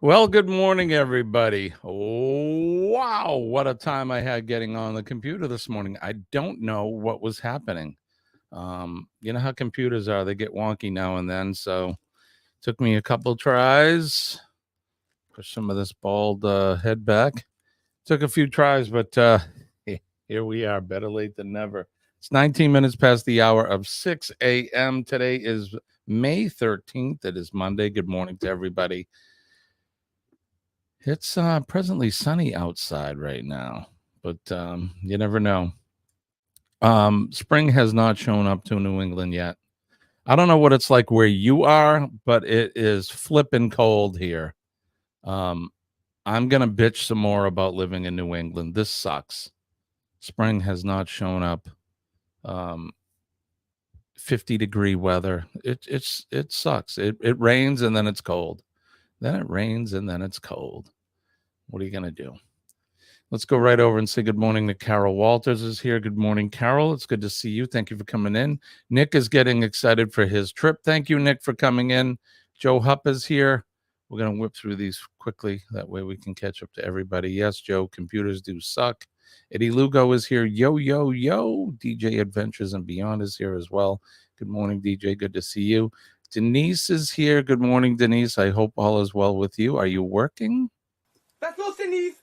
Well, good morning, everybody. Oh, wow, what a time I had getting on the computer this morning. I don't know what was happening. You know how computers are, they get wonky now and then. So took me a couple tries, push some of this bald head back. Took a few tries, but here we are, better late than never. It's 19 minutes past the hour of 6 a.m. Today is May 13th. It is Monday. Good morning to everybody. It's presently sunny outside right now, but you never know. Spring has not shown up to New England yet. I don't know what it's like where you are, but it is flipping cold here. Um, I'm going to bitch some more about living in New England. This sucks. Spring has not shown up. 50-degree weather. It sucks. It rains and then it's cold. Then it rains and then it's cold. What are you going to do? Let's go right over and say good morning to Carol Walters is here. Good morning, Carol. It's good to see you. Thank you for coming in. Nick is getting excited for his trip. Thank you, Nick, for coming in. Joe Hupp is here. We're going to whip through these quickly. That way we can catch up to everybody. Yes, Joe, computers do suck. Eddie Lugo is here. Yo, yo, yo. DJ Adventures and Beyond is here as well. Good morning, DJ. Good to see you. Denise is here. Good morning, Denise. I hope all is well with you. Are you working? Was los, Denise?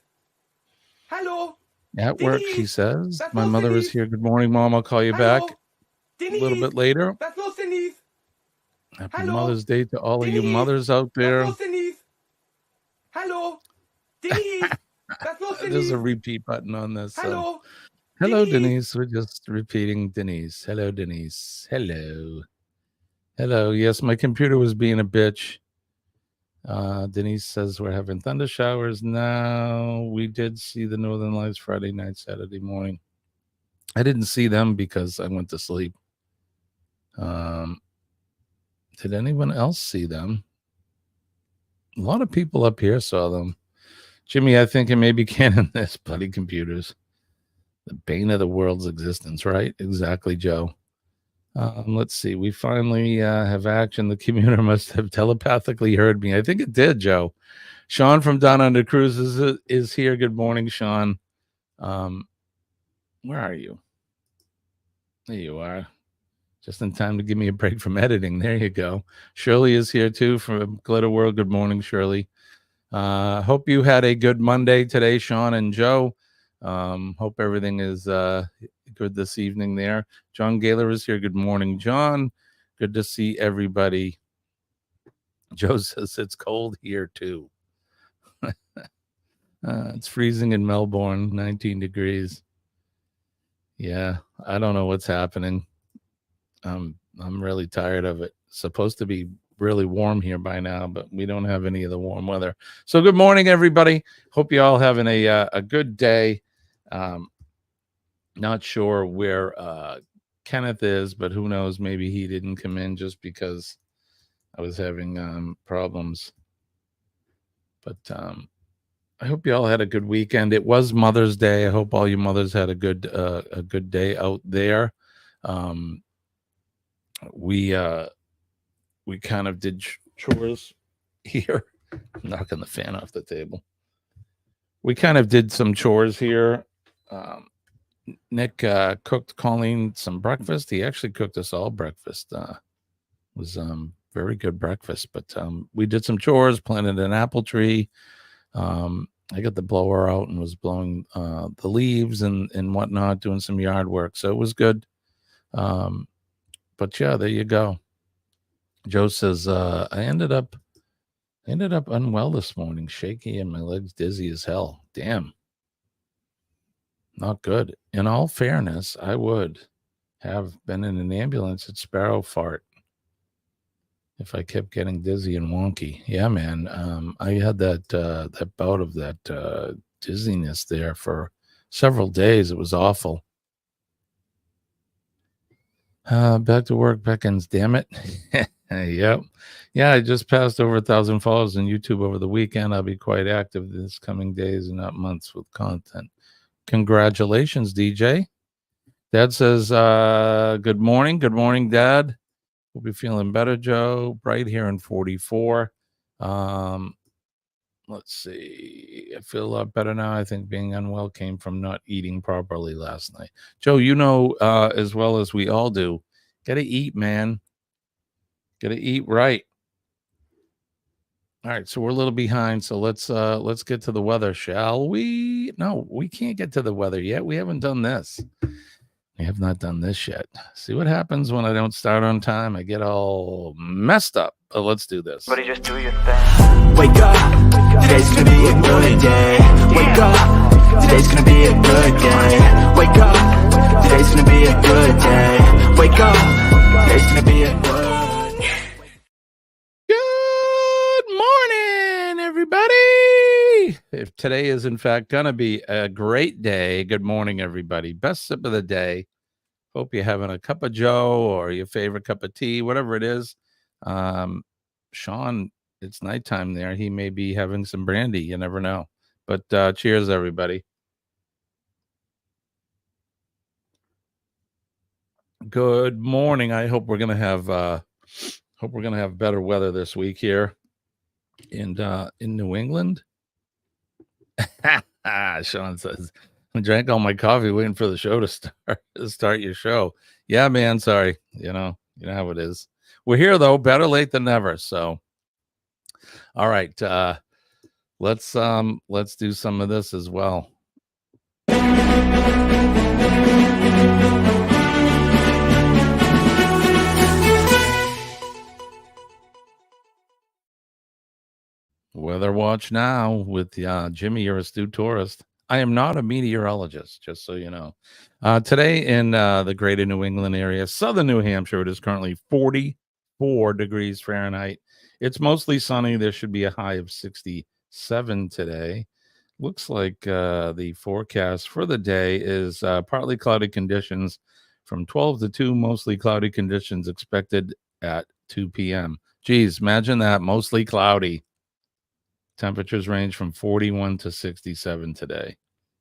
Hallo? At Denise, work, she says. was My los, mother Denise? is here. Good morning, Mom. I'll call you Hallo? back Denise, a little bit later. Was los, Denise? Happy Hallo? Mother's Day to all of you Denise, mothers out there. Was los, Denise? Hallo? Denise, was los, There's Denise? a repeat button on this. Hallo? Hello, Denise. Denise. We're just repeating Denise. Hello, Denise. Hello. Hello. Yes, my computer was being a bitch. Denise says we're having thunder showers now. We did see the Northern Lights Friday night, Saturday morning. I didn't see them because I went to sleep. Did anyone else see them? A lot of people up here saw them. Jimmy, I think it may be canon this, bloody computers. The bane of the world's existence, right? Exactly, Joe. Let's see. We finally have action. The commuter must have telepathically heard me. I think it did, Joe. Sean from Down Under Cruises is here. Good morning, Sean. Where are you? There you are. Just in time to give me a break from editing. There you go. Shirley is here too from Glitter World. Good morning, Shirley. Hope you had a good Monday today, Sean and Joe. Hope everything is good this evening there. John Gaylor is here. Good morning, John. Good to see everybody. Joe says it's cold here too. It's freezing in Melbourne, 19 degrees. Yeah, I don't know what's happening. I'm really tired of it. It's supposed to be really warm here by now, but we don't have any of the warm weather. So good morning, everybody. Hope you all having a good day. Not sure where Kenneth is, but who knows? Maybe he didn't come in just because I was having problems. But I hope you all had a good weekend. It was Mother's Day. I hope all you mothers had a good day out there. We kind of did chores here. I'm knocking the fan off the table. We kind of did some chores here. Nick cooked Colleen some breakfast. He actually cooked us all breakfast. Was very good breakfast. But we did some chores, planted an apple tree. I got the blower out and was blowing the leaves and whatnot, doing some yard work. So it was good. But yeah, there you go. Joe says I ended up unwell this morning, shaky and my legs dizzy as hell. Damn. Not good. In all fairness, I would have been in an ambulance at Sparrow Fart if I kept getting dizzy and wonky. Yeah, man. I had that bout of that dizziness there for several days. It was awful. Back to work beckons, damn it. Yep. Yeah, I just passed over 1,000 followers on YouTube over the weekend. I'll be quite active this coming days and not months with content. Congratulations, DJ. Dad says, good morning. Good morning, Dad. We'll be feeling better, Joe. Bright here in 44. Let's see. I feel a lot better now. I think being unwell came from not eating properly last night. Joe, as well as we all do, gotta eat, man. Gotta eat right. All right, so we're a little behind. So let's get to the weather, shall we? No, we can't get to the weather yet. We haven't done this. We have not done this yet. See what happens when I don't start on time? I get all messed up. But let's do this. Buddy, just do your thing. Wake up, today's gonna be a good day. Wake up, today's gonna be a good day. Wake up, today's gonna be a good day. Wake up, today's gonna be a good. Good morning, everybody. If today is in fact gonna be a great day, good morning, everybody. Best sip of the day. Hope you're having a cup of Joe or your favorite cup of tea, whatever it is. Sean, it's nighttime there. He may be having some brandy. You never know. But cheers, everybody. Good morning. I hope we're gonna have better weather this week here in New England. Sean says, I drank all my coffee waiting for the show to start your show. Yeah, man. Sorry. You know how it is. We're here though, better late than never. So, all right, let's do some of this as well. Weather watch now with Jimmy. You're a astute tourist. I am not a meteorologist, just so you know. Today in the greater New England area, southern New Hampshire, it is currently 44 degrees Fahrenheit. It's mostly sunny. There should be a high of 67 today. Looks like the forecast for the day is partly cloudy conditions from 12 to 2, mostly cloudy conditions expected at 2 p.m. Geez, imagine that, mostly cloudy. Temperatures range from 41 to 67 today.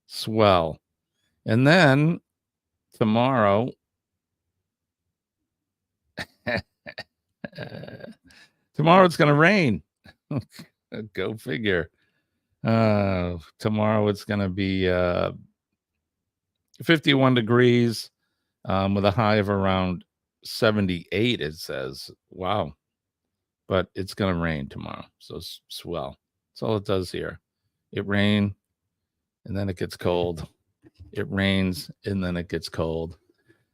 Swell. And then tomorrow, tomorrow it's going to rain. Go figure. Tomorrow it's going to be 51 degrees with a high of around 78, it says. Wow. But it's going to rain tomorrow. So swell. That's all it does here. It rains and then it gets cold. It rains and then it gets cold.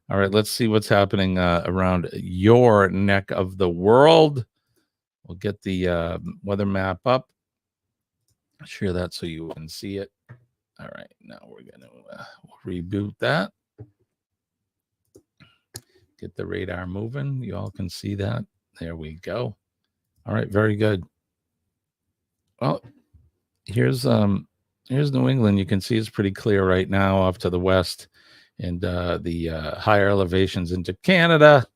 All right, let's see what's happening around your neck of the world. We'll get the weather map up. Share that so you can see it. All right, now we're going to reboot that. Get the radar moving. You all can see that. There we go. All right, very good. Well, here's New England. You can see it's pretty clear right now off to the west, and the higher elevations into Canada.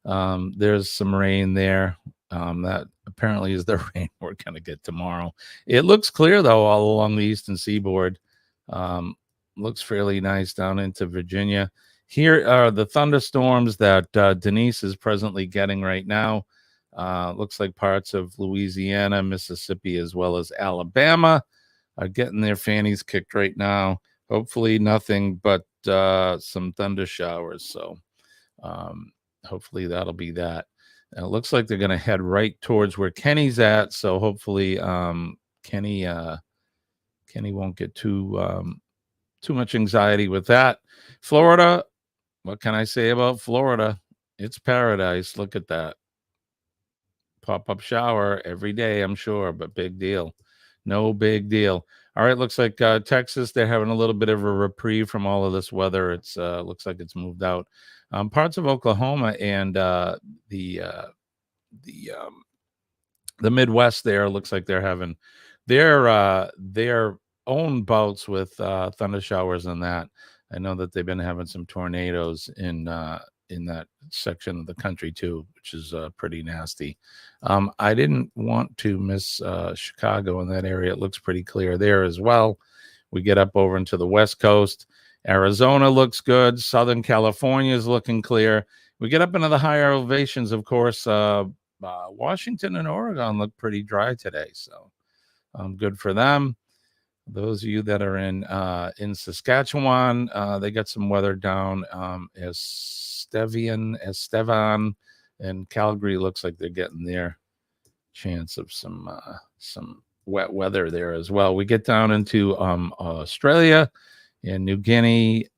There's some rain there. That apparently is the rain we're going to get tomorrow. It looks clear though all along the eastern seaboard. Looks fairly nice down into Virginia. Here are the thunderstorms that Denise is presently getting right now. Looks like parts of Louisiana, Mississippi, as well as Alabama are getting their fannies kicked right now. Hopefully nothing but some thunder showers. So hopefully that'll be that. And it looks like they're going to head right towards where Kenny's at. So hopefully Kenny won't get too much anxiety with that. Florida, what can I say about Florida? It's paradise. Look at that. Pop-up shower every day, I'm sure, but big deal. No big deal. All right, looks like Texas, they're having a little bit of a reprieve from all of this weather. It's looks like it's moved out. Parts of Oklahoma and the Midwest there looks like they're having their own bouts with thunder showers and that. I know that they've been having some tornadoes in that section of the country too, which is pretty nasty. I didn't want to miss Chicago in that area. It looks pretty clear there as well. We get up over into the West Coast. Arizona looks good. Southern California is looking clear. We get up into the higher elevations, of course. Washington and Oregon look pretty dry today. So Good for them. Those of you that are in Saskatchewan, they got some weather down. Estevan, and Calgary looks like they're getting their chance of some wet weather there as well. We get down into Australia and New Guinea,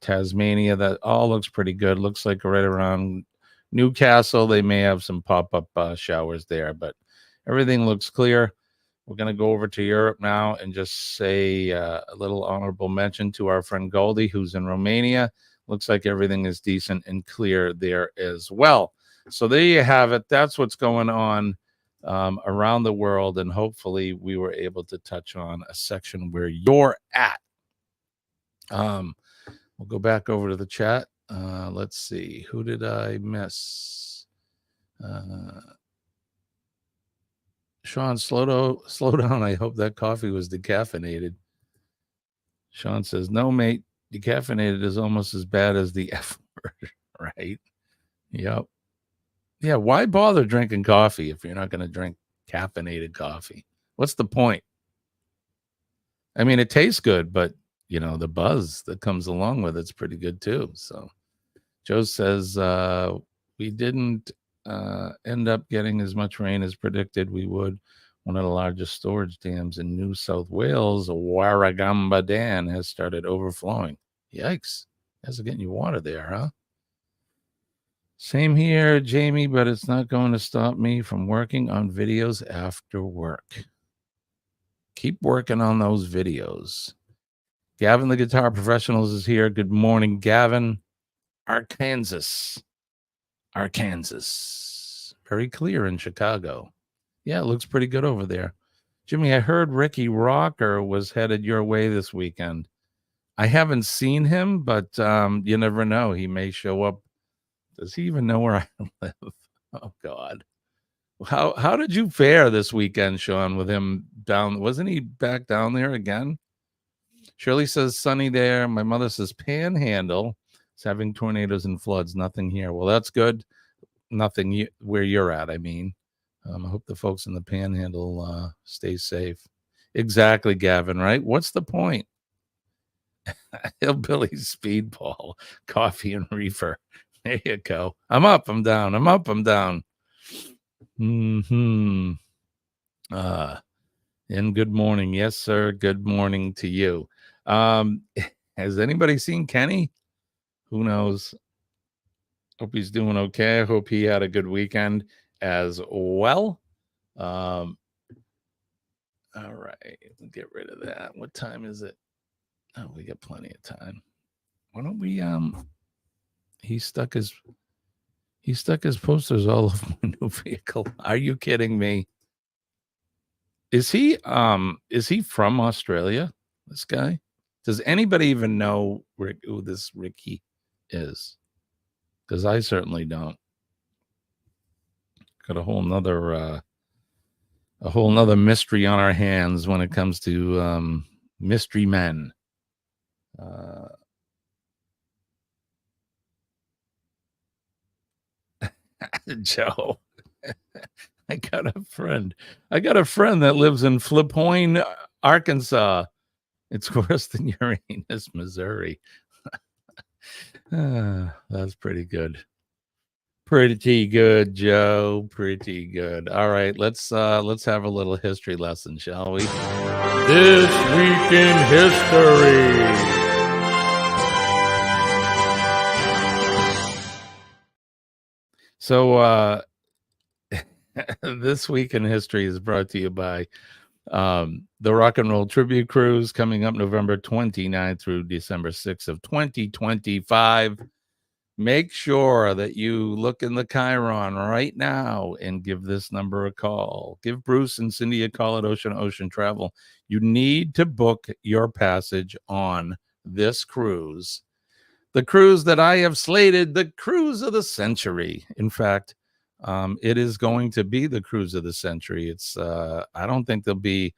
Tasmania. That all looks pretty good. Looks like right around Newcastle, they may have some pop-up showers there, but everything looks clear. We're going to go over to Europe now and just say a little honorable mention to our friend Goldie, who's in Romania. Looks like everything is decent and clear there as well. So there you have it. That's what's going on around the world, and hopefully we were able to touch on a section where you're at. We'll go back over to the chat. Let's see. Who did I miss? Sean, slow down. I hope that coffee was decaffeinated. Sean says, no, mate. Decaffeinated is almost as bad as the F word, right? Yep. Yeah, why bother drinking coffee if you're not going to drink caffeinated coffee? What's the point? I mean, it tastes good, but, the buzz that comes along with it's pretty good too. So Joe says, we didn't end up getting as much rain as predicted we would. One of the largest storage dams in New South Wales, Warragamba Dam, has started overflowing. Yikes. Guys are getting you water there, huh? Same here, Jamie, but it's not going to stop me from working on videos after work. Keep working on those videos. Gavin, the Guitar Professionals, is here. Good morning, Gavin. Arkansas. Very clear in Chicago. Yeah, it looks pretty good over there. Jimmy, I heard Ricky Rocker was headed your way this weekend. I haven't seen him, but you never know. He may show up. Does he even know where I live? Oh, God. How did you fare this weekend, Sean, with him down? Wasn't he back down there again? Shirley says, sunny there. My mother says, Panhandle is having tornadoes and floods. Nothing here. Well, that's good. Nothing where you're at, I mean. I hope the folks in the Panhandle stay safe. Exactly, Gavin, right? What's the point? Hillbilly Speedball, coffee and reefer. There you go. I'm up, I'm down. I'm up, I'm down. And good morning. Yes, sir. Good morning to you. Has anybody seen Kenny? Who knows? Hope he's doing okay. I hope he had a good weekend as well. All right. Get rid of that. What time is it? Oh, we got plenty of time. Why don't we he stuck his posters all over my new vehicle. Are you kidding me? Is he from Australia? This guy? Does anybody even know who this Ricky is? Because I certainly don't. Got a whole nother mystery on our hands when it comes to mystery men. Joe, I got a friend that lives in Flipoyne, Arkansas. It's worse than Uranus, Missouri. That's pretty good. Pretty good, Joe. Pretty good. All right, let's have a little history lesson, shall we? This week in history. So this week in history is brought to you by the Rock and Roll Tribute Cruise, coming up November 29th through December 6th of 2025. Make sure that you look in the Chiron right now and give this number a call. Give Bruce and Cindy a call at Ocean Travel. You need to book your passage on this cruise. The cruise that I have slated, the cruise of the century. In fact, it is going to be the cruise of the century. It's I don't think there'll be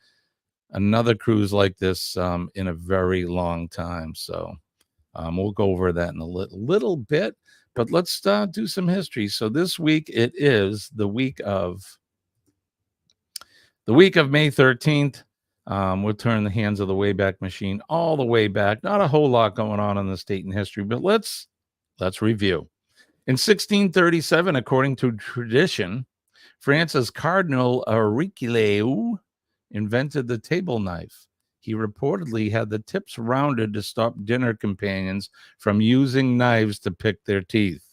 another cruise like this in a very long time. So we'll go over that in a little bit, but let's do some history. So this week, it is the week of The week of May 13th, we'll turn the hands of the Wayback Machine all the way back. Not a whole lot going on in the state and history, but let's review. In 1637, according to tradition, France's Cardinal Richelieu invented the table knife. He reportedly had the tips rounded to stop dinner companions from using knives to pick their teeth.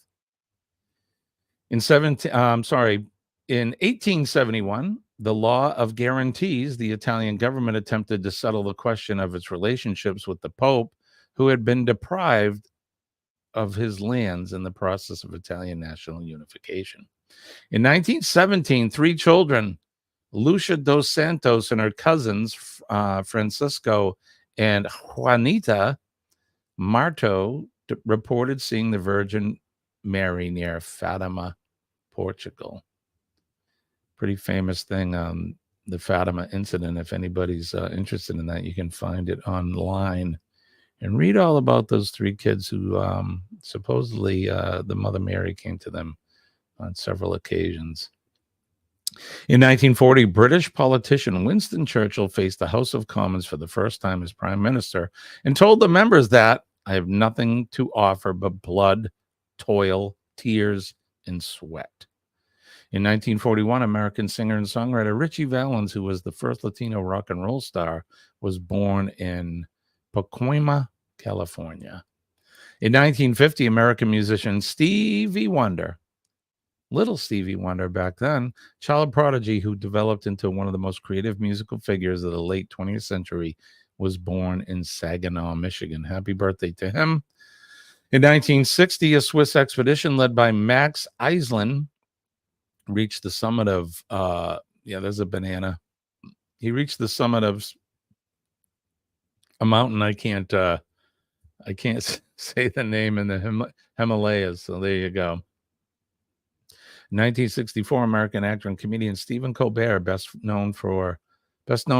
In 1871, the Law of Guarantees, the Italian government attempted to settle the question of its relationships with the Pope, who had been deprived of his lands in the process of Italian national unification. In 1917, 3 children, Lucia dos Santos and her cousins, Francisco and Juanita Marto, reported seeing the Virgin Mary near Fatima, Portugal. Pretty famous thing, the Fatima incident. If anybody's interested in that, you can find it online and read all about those 3 kids who supposedly the Mother Mary came to them on several occasions. In 1940, British politician Winston Churchill faced the House of Commons for the first time as Prime Minister and told the members that I have nothing to offer but blood, toil, tears, and sweat. In 1941, American singer and songwriter Richie Valens, who was the first Latino rock and roll star, was born in Pacoima, California. In 1950, American musician Stevie Wonder, little Stevie Wonder back then, child prodigy who developed into one of the most creative musical figures of the late 20th century, was born in Saginaw, Michigan. Happy birthday to him. In 1960, a Swiss expedition led by Max Eislein reached the summit of, there's a banana. He reached the summit of a mountain I can't say the name, in the Himalayas. So there you go. 1964, American actor and comedian Stephen Colbert, best known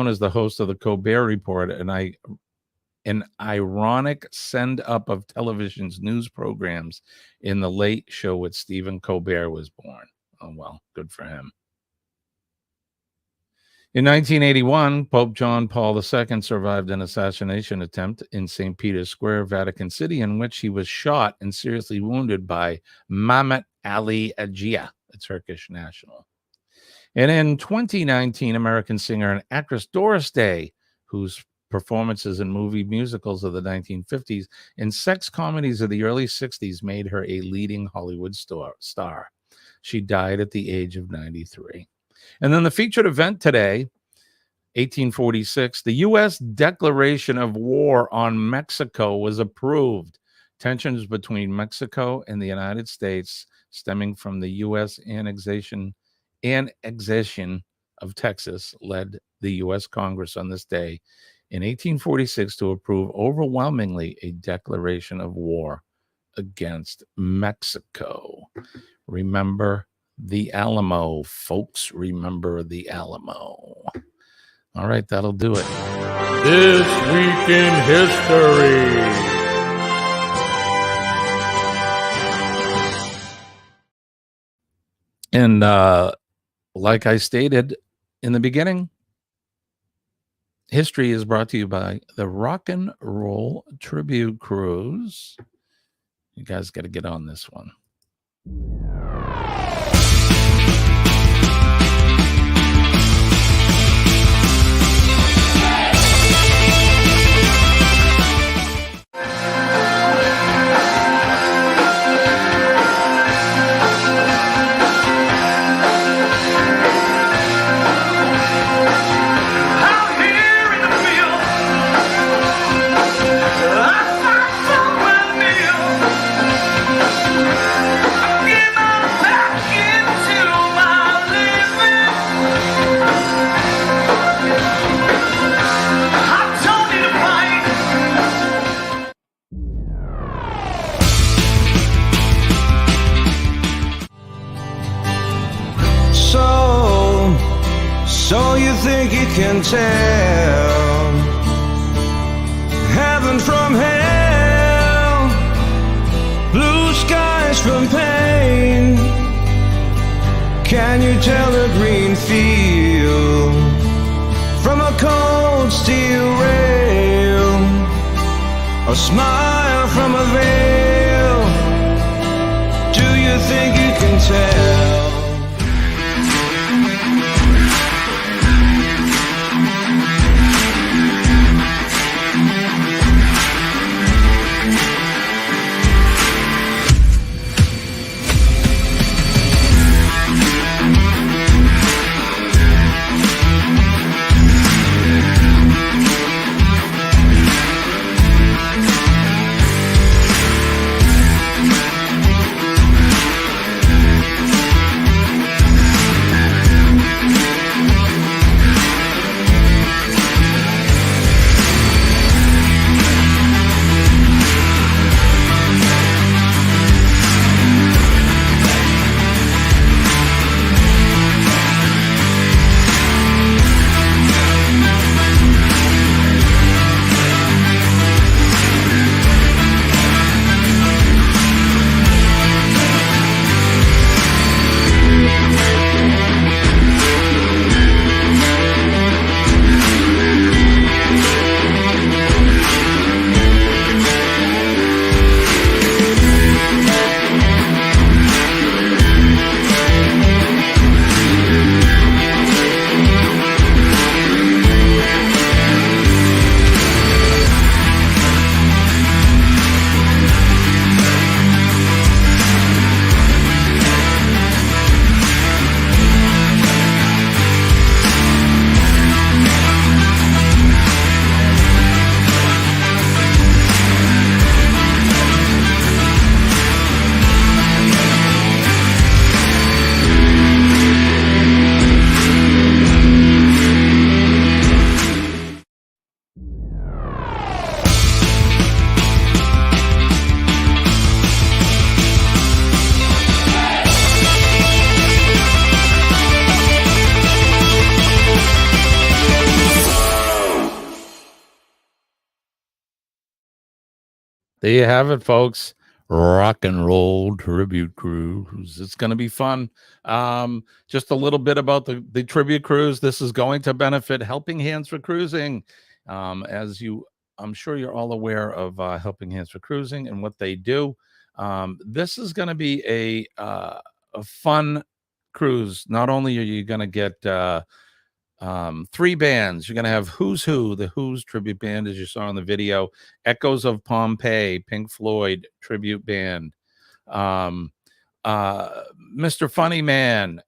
as the host of the Colbert Report, an ironic send-up of television's news programs in The Late Show with Stephen Colbert, was born. Oh, well, good for him. In 1981, Pope John Paul II survived an assassination attempt in St. Peter's Square, Vatican City, in which he was shot and seriously wounded by Mehmet Ali Agca, a Turkish national. And in 2019, American singer and actress Doris Day, whose performances in movie musicals of the 1950s and sex comedies of the early 60s made her a leading Hollywood star. She died at the age of 93. And then the featured event today, 1846, the U.S. Declaration of War on Mexico was approved. Tensions between Mexico and the United States, stemming from the U.S. annexation of Texas, led the U.S. Congress on this day in 1846 to approve overwhelmingly a declaration of war against Mexico. Remember the Alamo, folks. Remember the Alamo. All right, that'll do it. This Week in History. And like I stated in the beginning, history is brought to you by the Rock and Roll Tribute Cruise. You guys got to get on this one. So you think you can tell heaven from hell, blue skies from pain? Can you tell a green field derail. A smile from a veil. Do you think you can tell? There you have it, folks. Rock and roll tribute cruise. It's going to be fun. Just a little bit about the tribute cruise. This is going to benefit Helping Hands for Cruising. I'm sure you're all aware of Helping Hands for Cruising and what they do. This is going to be a fun cruise. Not only are you going to get 3 bands. You're going to have Who's Who, the Who's tribute band, as you saw in the video. Echoes of Pompeii, Pink Floyd tribute band. Mr. Funny Man,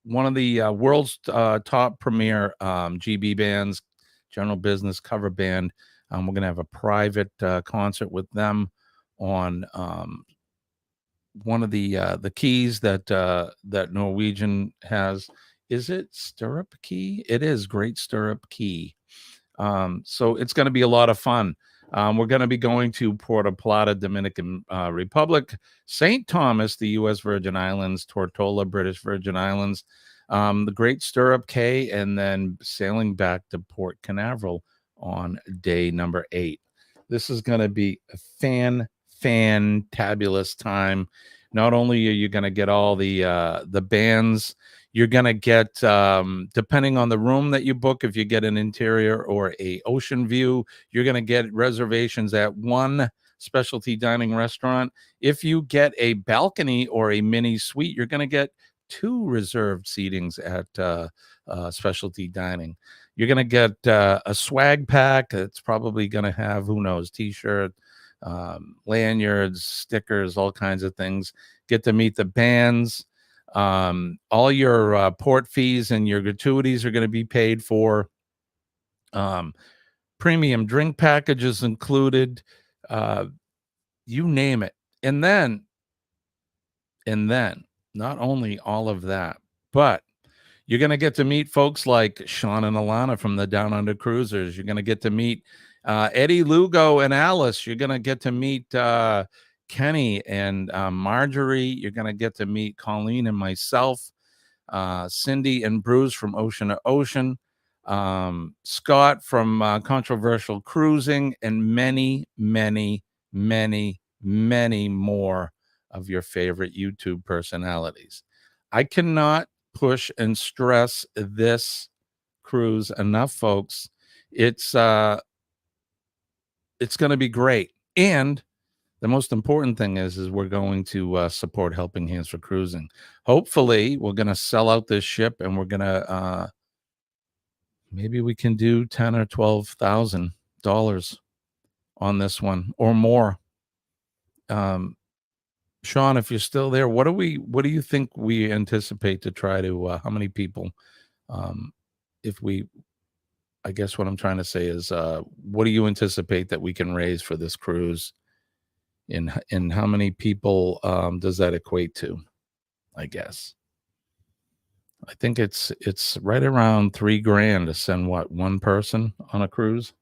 one of the world's top premier GB bands, general business cover band. We're going to have a private concert with them on one of the keys that Norwegian has. Is it Stirrup Key? It is Great Stirrup Key. So it's going to be a lot of fun. We're going to be going to Puerto Plata, Dominican Republic, St. Thomas, the U.S. Virgin Islands, Tortola, British Virgin Islands, the Great Stirrup Cay, and then sailing back to Port Canaveral on day number 8. This is going to be a fantabulous time. Not only are you going to get all the bands, you're going to get, depending on the room that you book, if you get an interior or a ocean view, you're going to get reservations at one specialty dining restaurant. If you get a balcony or a mini suite, you're going to get 2 reserved seatings at specialty dining. You're going to get a swag pack. It's probably going to have, who knows, t-shirt, lanyards, stickers, all kinds of things. Get to meet the bands. All your port fees and your gratuities are going to be paid for. Premium drink packages included. You name it. And then not only all of that, but you're going to get to meet folks like Sean and Alana from the Down Under Cruisers. You're going to get to meet Eddie Lugo and Alice. You're going to get to meet Kenny and Marjorie. You're going to get to meet Colleen and myself, Cindy and Bruce from Ocean to Ocean, Scott from Controversial Cruising, and many more of your favorite YouTube personalities. I cannot push and stress this cruise enough, folks. It's going to be great. And the most important thing is we're going to support Helping Hands for Cruising. Hopefully, we're going to sell out this ship, and we're going to maybe we can do $10,000 or $12,000 on this one or more. Sean, if you're still there, what do you think we anticipate to try to? How many people? I guess what I'm trying to say is, what do you anticipate that we can raise for this cruise? In how many people does that equate to? I guess I think it's right around $3,000 to send one person on a cruise.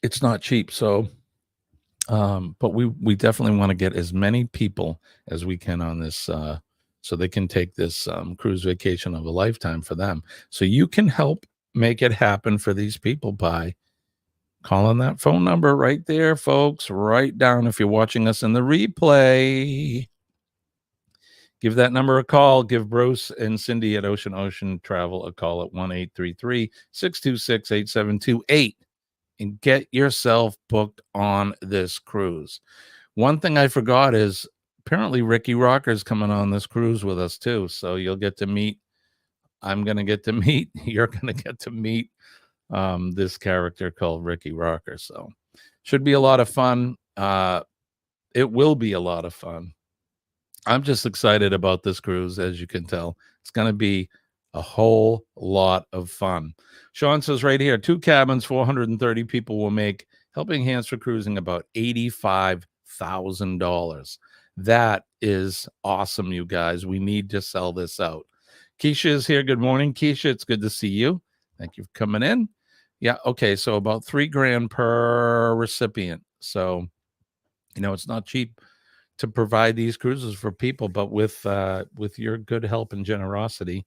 It's not cheap, so but we definitely want to get as many people as we can on this so they can take this cruise vacation of a lifetime for them. So you can help make it happen for these people by calling that phone number right there, folks. Write down if you're watching us in the replay. Give that number a call. Give Bruce and Cindy at Ocean Travel a call at 1-833-626-8728 and get yourself booked on this cruise. One thing I forgot is apparently Ricky Rocker's coming on this cruise with us too. So you'll get to meet. I'm going to get to meet. You're going to get to meet this character called Ricky Rocker. So should be a lot of fun. It will be a lot of fun. I'm just excited about this cruise. As you can tell, it's going to be a whole lot of fun. Sean says right here, 2 cabins, 430 people will make Helping Hands for Cruising about $85,000. That is awesome, you guys. We need to sell this out. Keisha is here. Good morning, Keisha. It's good to see you. Thank you for coming in. Yeah. Okay. So about $3,000 per recipient. So, it's not cheap to provide these cruises for people, but with your good help and generosity,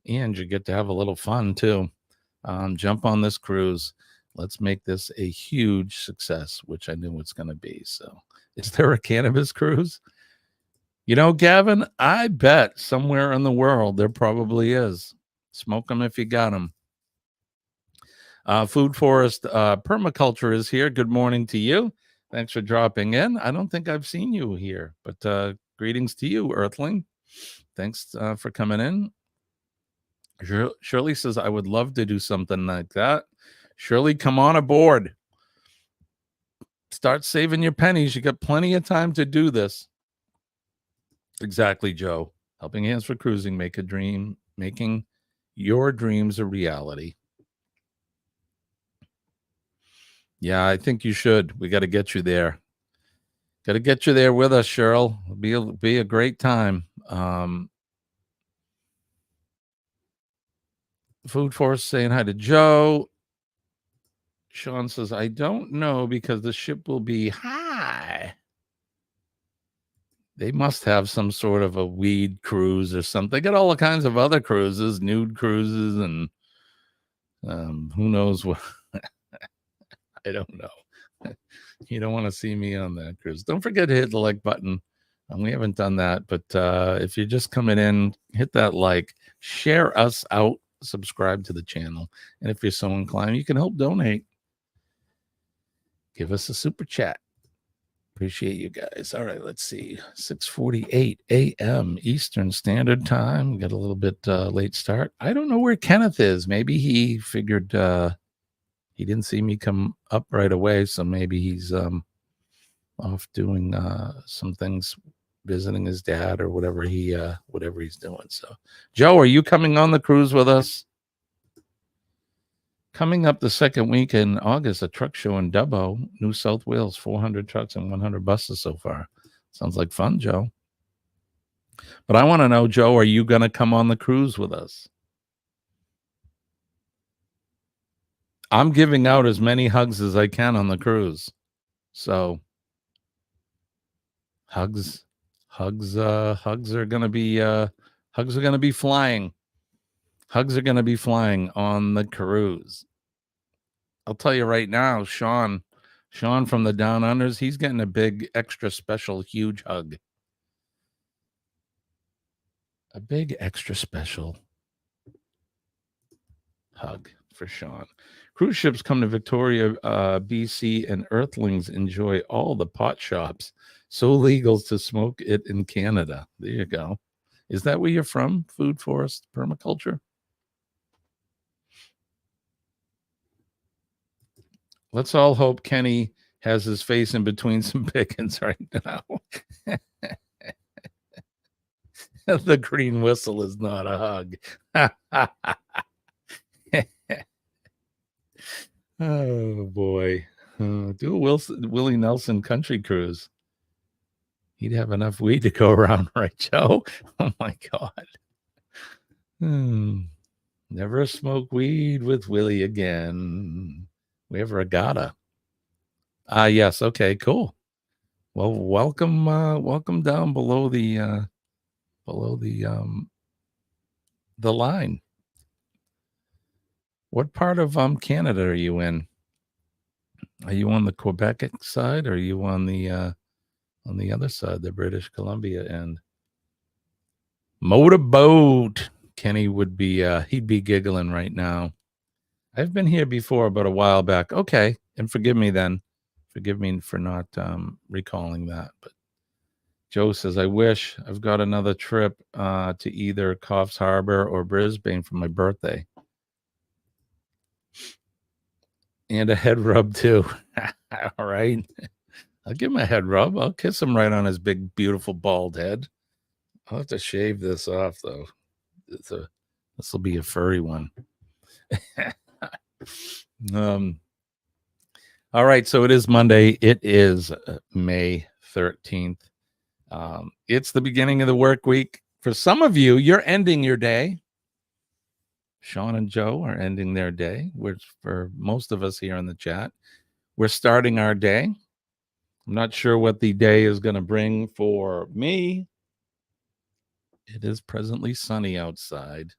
and you get to have a little fun too. Jump on this cruise. Let's make this a huge success, which I knew it's going to be. So is there a cannabis cruise? Gavin, I bet somewhere in the world there probably is. Smoke them if you got them. Food Forest Permaculture is here. Good morning to you. Thanks for dropping in. I don't think I've seen you here, but greetings to you, Earthling. Thanks for coming in. Shirley says, I would love to do something like that. Shirley, come on aboard. Start saving your pennies. You got plenty of time to do this. Exactly, Joe. Helping Hands for Cruising, making your dreams a reality. Yeah, I think you should. We got to get you there. Got to get you there with us, Cheryl. It'll be a great time. Food Force saying hi to Joe. Sean says, I don't know because the ship will be high. They must have some sort of a weed cruise or something. They got all kinds of other cruises, nude cruises, and who knows what. I don't know. You don't want to see me on that cruise. Don't forget to hit the like button. We haven't done that, but if you're just coming in, hit that like, share us out, subscribe to the channel. And if you're so inclined, you can help donate. Give us a super chat. Appreciate you guys. All right, let's see. 6:48 a.m. Eastern Standard Time. We got a little bit late start. I don't know where Kenneth is. Maybe he figured he didn't see me come up right away, so maybe he's off doing some things, visiting his dad or whatever he's doing. So, Joe, are you coming on the cruise with us? Coming up the second week in August, a truck show in Dubbo, New South Wales, 400 trucks and 100 buses so far. Sounds like fun, Joe. But I want to know, Joe, are you going to come on the cruise with us? I'm giving out as many hugs as I can on the cruise. So hugs are going to be flying. Hugs are going to be flying on the cruise. I'll tell you right now, Sean from the Down Unders, he's getting a big, extra special, huge hug. A big extra special hug for Sean. Cruise ships come to Victoria, BC, and Earthlings enjoy all the pot shops. So legal to smoke it in Canada. There you go. Is that where you're from? Food forest permaculture? Let's all hope Kenny has his face in between some pickings right now. The green whistle is not a hug. Oh boy. Do a Willie Nelson country cruise. He'd have enough weed to go around, right, Joe? Oh my God. Never smoke weed with Willie again. We have regatta. Yes. Okay, cool. Well, welcome down below the line. What part of Canada are you in? Are you on the Quebec side, or are you on the other side, the British Columbia end? Motorboat. Kenny would be he'd be giggling right now. I've been here before, but a while back. Okay, and forgive me then. Forgive me for not recalling that. But Joe says, I wish I've got another trip to either Coffs Harbour or Brisbane for my birthday. And a head rub too. All right. I'll give him a head rub. I'll kiss him right on his big, beautiful, bald head. I'll have to shave this off, though. This will be a furry one. All right. So it is Monday. It is May 13th. It's the beginning of the work week. For some of you, you're ending your day. Sean and Joe are ending their day, which for most of us here in the chat, we're starting our day. I'm not sure what the day is going to bring for me. It is presently sunny outside.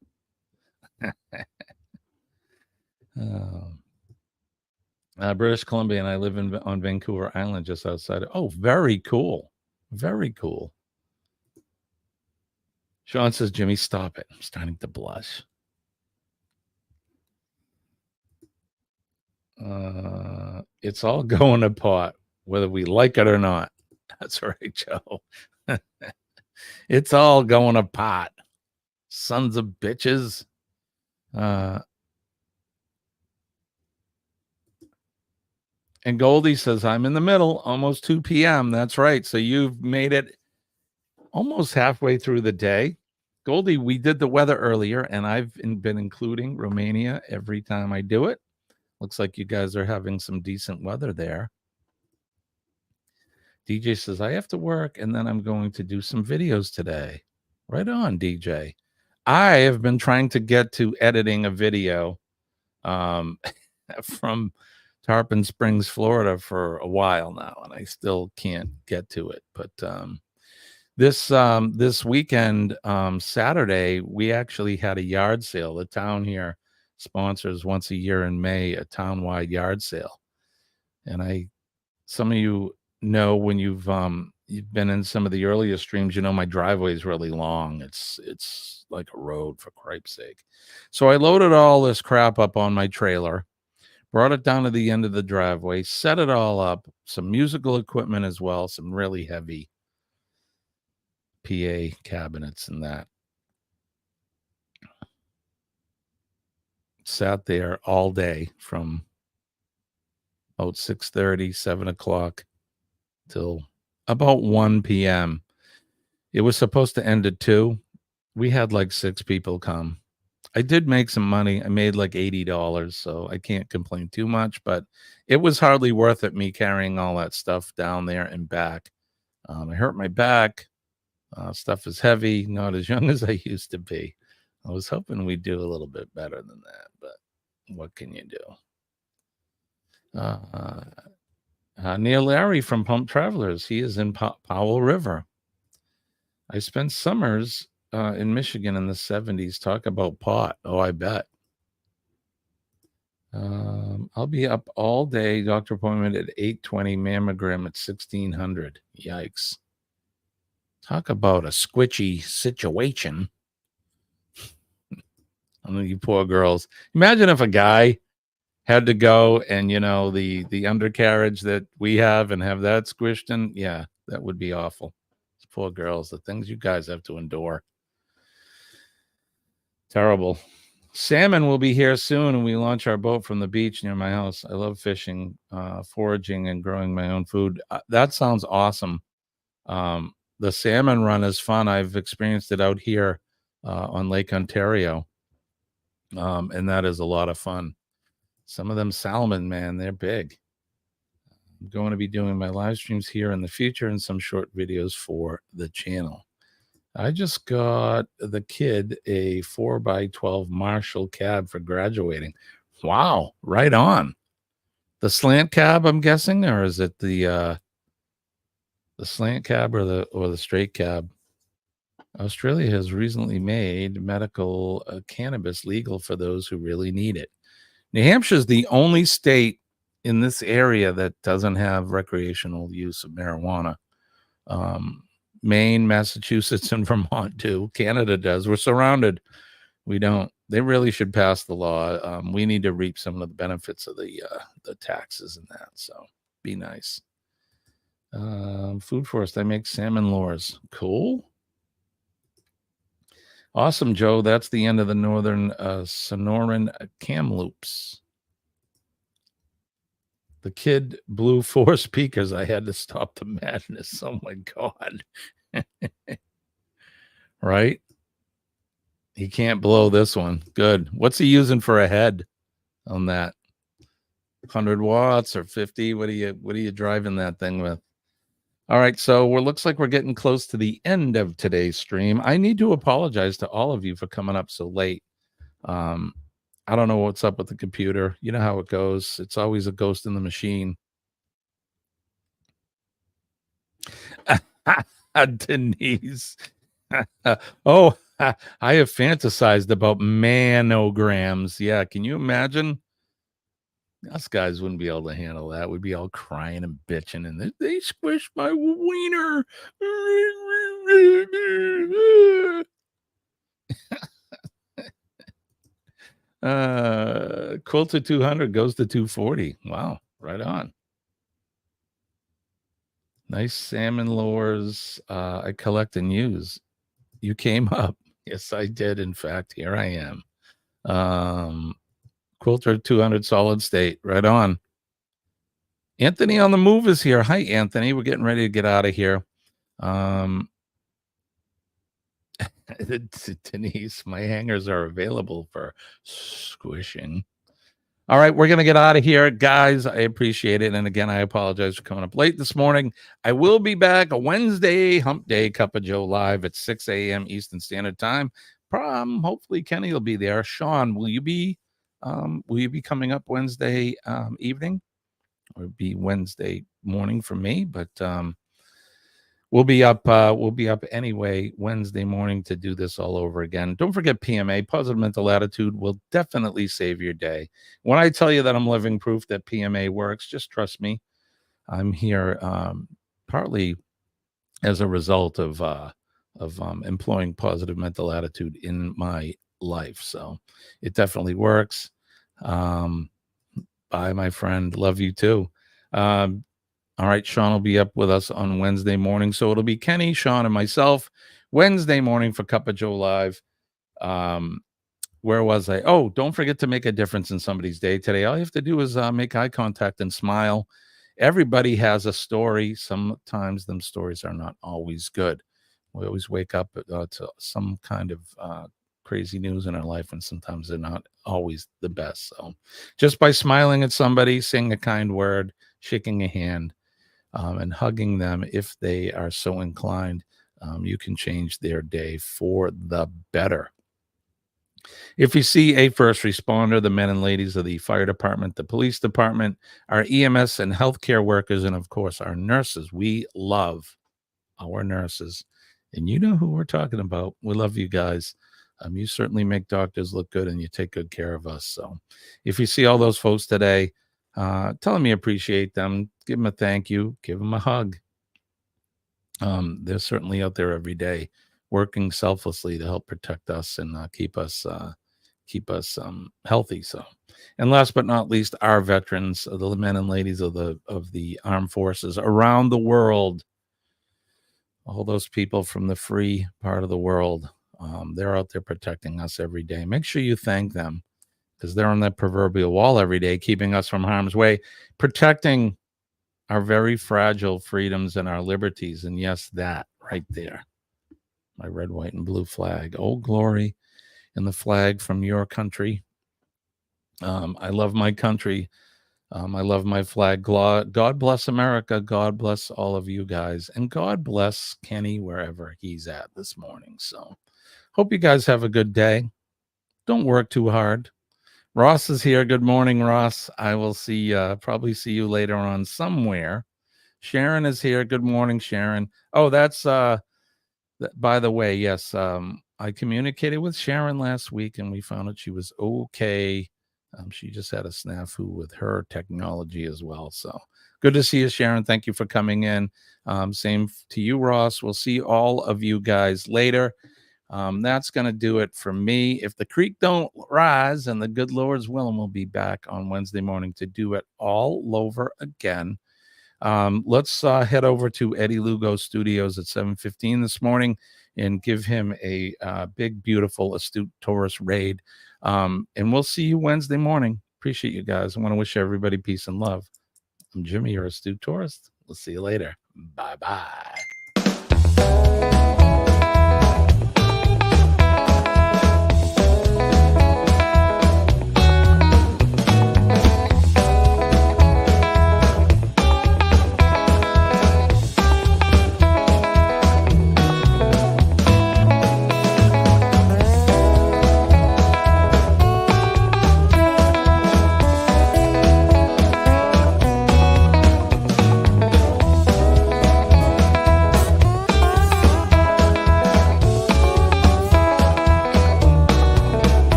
British Columbia, and I live on Vancouver Island, just outside. Oh, very cool. Very cool. Sean says, Jimmy, stop it. I'm starting to blush. It's all going to pot, whether we like it or not. That's right, Joe. It's all going to pot. Sons of bitches. And Goldie says, I'm in the middle, almost 2 p.m. That's right. So you've made it almost halfway through the day. Goldie, we did the weather earlier, and I've been including Romania every time I do it. Looks like you guys are having some decent weather there. DJ says, I have to work, and then I'm going to do some videos today. Right on, DJ. I have been trying to get to editing a video from Tarpon Springs, Florida for a while now, and I still can't get to it. But this weekend, Saturday, we actually had a yard sale. The town here sponsors once a year in May a town-wide yard sale, and some of you know, when you've been in some of the earlier streams, you know my driveway is really long. It's like a road, for cripe's sake. So I loaded all this crap up on my trailer, brought it down to the end of the driveway, set it all up, some musical equipment as well, some really heavy PA cabinets and that. Sat there all day from about 6:30, 7 o'clock till about 1 p.m. It was supposed to end at 2. We had like 6 people come. I did make some money. I made like $80, so I can't complain too much, but it was hardly worth it, me carrying all that stuff down there and back. I hurt my back. Stuff is heavy, not as young as I used to be. I was hoping we'd do a little bit better than that, but what can you do? Neil Larry from Pump Travelers. He is in Powell River. I spent summers in Michigan in the 70s. Talk about pot. Oh, I bet. I'll be up all day. Doctor appointment at 8:20. Mammogram at 1600. Yikes. Talk about a squitchy situation. I mean, you poor girls. Imagine if a guy had to go and the undercarriage that we have and have that squished in. Yeah, that would be awful. These poor girls, the things you guys have to endure. Terrible. Salmon will be here soon, and we launch our boat from the beach near my house. I love fishing, foraging, and growing my own food. That sounds awesome. The salmon run is fun. I've experienced it out here on Lake Ontario, and that is a lot of fun. Some of them salmon, man, they're big. I'm going to be doing my live streams here in the future and some short videos for the channel. I just got the kid a 4x12 Marshall cab for graduating. Wow, right on. The slant cab, I'm guessing, or is it the slant cab or the straight cab? Australia has recently made medical cannabis legal for those who really need it. New Hampshire is the only state in this area that doesn't have recreational use of marijuana. Maine, Massachusetts, and Vermont do. Canada does. We're surrounded. We don't. They really should pass the law. We need to reap some of the benefits of the taxes and that. So be nice. Food Forest. I make salmon lures. Cool. Awesome, Joe. That's the end of the Northern Sonoran Kamloops. The kid blew 4 speakers. I had to stop the madness. Oh my God. Right? He can't blow this one. Good. What's he using for a head on that? 100 watts or 50? What are you driving that thing with? All right, so looks like we're getting close to the end of today's stream. I need to apologize to all of you for coming up so late. I don't know what's up with the computer. You know how it goes. It's always a ghost in the machine. Denise. Oh, I have fantasized about manograms. Yeah, can you imagine? Us guys wouldn't be able to handle that. We'd be all crying and bitching, and they squished my wiener. Quilter 200 goes to 240. Wow, right on. Nice salmon lures. I collect and use. You came up. Yes, I did. In fact, here I am. Quilter 200 solid state. Right on. Anthony on the move is here. Hi, Anthony. We're getting ready to get out of here. Denise, my hangers are available for squishing. All right, we're going to get out of here. Guys, I appreciate it. And again, I apologize for coming up late this morning. I will be back a Wednesday, Hump Day, Cup of Joe live at 6 a.m. Eastern Standard Time. Hopefully, Kenny will be there. Sean, will you be coming up Wednesday evening? Or it'd be Wednesday morning for me, but we'll be up anyway Wednesday morning to do this all over again. Don't forget PMA, positive mental attitude, will definitely save your day. When I tell you that I'm living proof that PMA works, just trust me. I'm here partly as a result of employing positive mental attitude in my life. So it definitely works. Bye, my friend. Love you too. All right, Sean will be up with us on Wednesday morning. So it'll be Kenny, Sean, and myself Wednesday morning for Cup of Joe Live. Where was I? Oh, don't forget to make a difference in somebody's day today. All you have to do is make eye contact and smile. Everybody has a story. Sometimes them stories are not always good. We always wake up to some kind of crazy news in our life, and sometimes they're not always the best. So just by smiling at somebody, saying a kind word, shaking a hand, and hugging them if they are so inclined, you can change their day for the better. If you see a first responder, the men and ladies of the fire department, the police department, our EMS and healthcare workers, and of course our nurses, we love our nurses. And you know who we're talking about. We love you guys. You certainly make doctors look good, and you take good care of us. So if you see all those folks today, tell them you appreciate them. Give them a thank you. Give them a hug. They're certainly out there every day working selflessly to help protect us and keep us keep us healthy. So, and last but not least, our veterans, the men and ladies of the armed forces around the world, all those people from the free part of the world, they're out there protecting us every day. Make sure you thank them, because they're on that proverbial wall every day, keeping us from harm's way, protecting our very fragile freedoms and our liberties. And yes, that right there, my red, white, and blue flag. Old glory in the flag from your country. I love my country. I love my flag. God bless America. God bless all of you guys. And God bless Kenny wherever he's at this morning. So hope you guys have a good day. Don't work too hard. Ross is here. Good morning, Ross. I will probably see you later on somewhere. Sharon is here. Good morning, Sharon. Oh, that's by the way, yes. I communicated with Sharon last week and we found out she was okay. She just had a snafu with her technology as well. So good to see you, Sharon. Thank you for coming in. Same to you, Ross. We'll see all of you guys later. That's going to do it for me. If the creek don't rise and the good Lord's willing, we'll be back on Wednesday morning to do it all over again. Let's head over to Eddie Lugo Studios at 7:15 this morning and give him a big, beautiful, astute Taurus raid. And we'll see you Wednesday morning. Appreciate you guys. I want to wish everybody peace and love. I'm Jimmy, your astute Taurus. We'll see you later. Bye-bye.